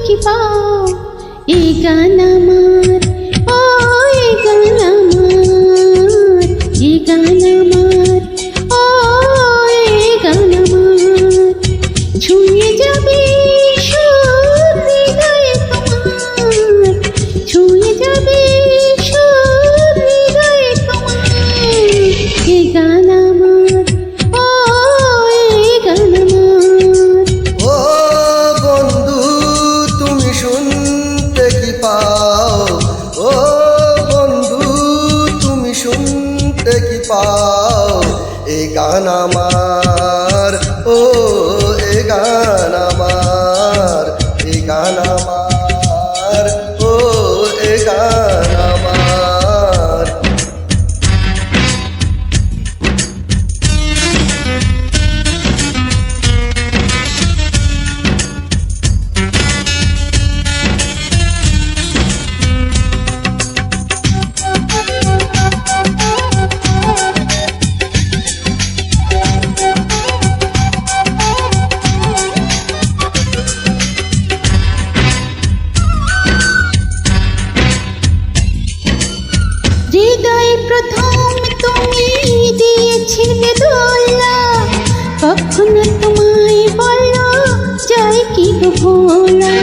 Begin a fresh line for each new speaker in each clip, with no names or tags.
কি পাও এই গান আমার, ও এই গান আমার, এই গান আমার, ও এই গান আমার। ছুঁয়ে যাবে সুর হৃদয়ে তোমার, ছুঁয়ে যাবে সুর হৃদয়ে তোমার। এই গান আমার, ও এই গান আমার।
ও বন্ধু তুমি শুনতে কি পাও, ও বন্ধু তুমি শুনতে কি পাও এই গান আমার, ও এই গান আমার, এই গান আমার, ও এই গান আমার।
হৃদয়ে প্রথম তুমি দিয়েছিলে দোলা, কখনো তোমায় বলো যায় কি গো ভোলা।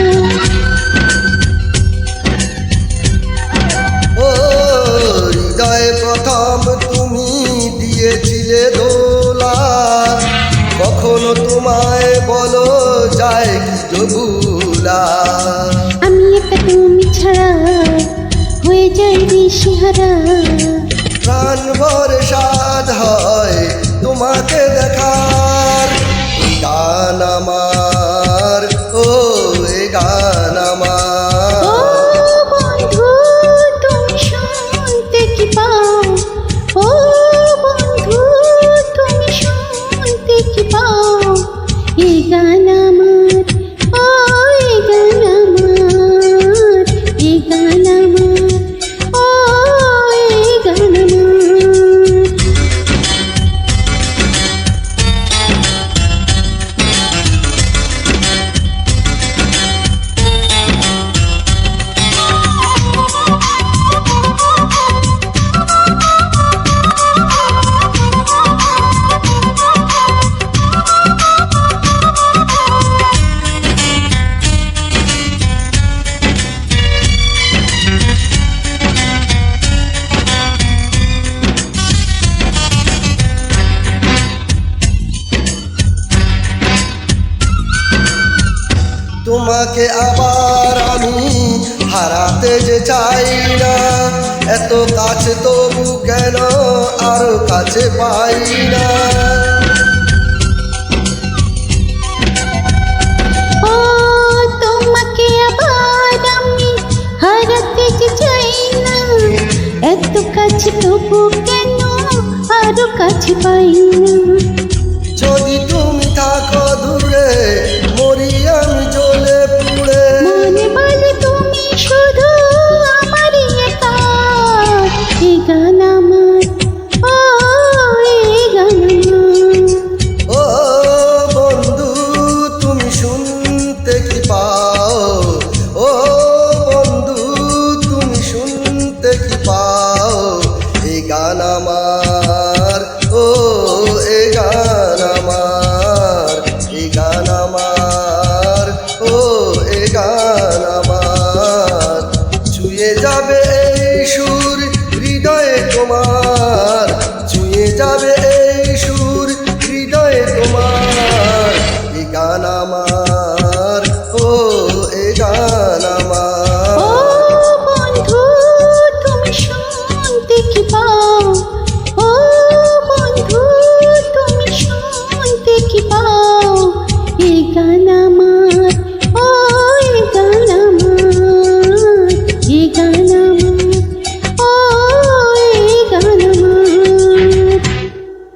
ও হৃদয়ে প্রথম তুমি দিয়েছিলে দোলা, কখনো তোমায় বলো যায় কি ভুলা।
আমি একা তুমি ছাড়া হয়ে যাই দিশেহারা,
প্রাণ ভরে সাধ হয় তোমাকে দেখার। এই গান আমার, ও এই গান
ও
আমার।
বন্ধু তুমি শুনতে কি পাও, ও বন্ধু তুমি শুনতে কি পাও এই গান আমার, ও এই গান আমার, এই গান আমার, ও এই গান আমার।
তোমাকে আবার আমি হারাতে যে চাই না, এত কাছে তবু কেন আরো কাছে পাই না।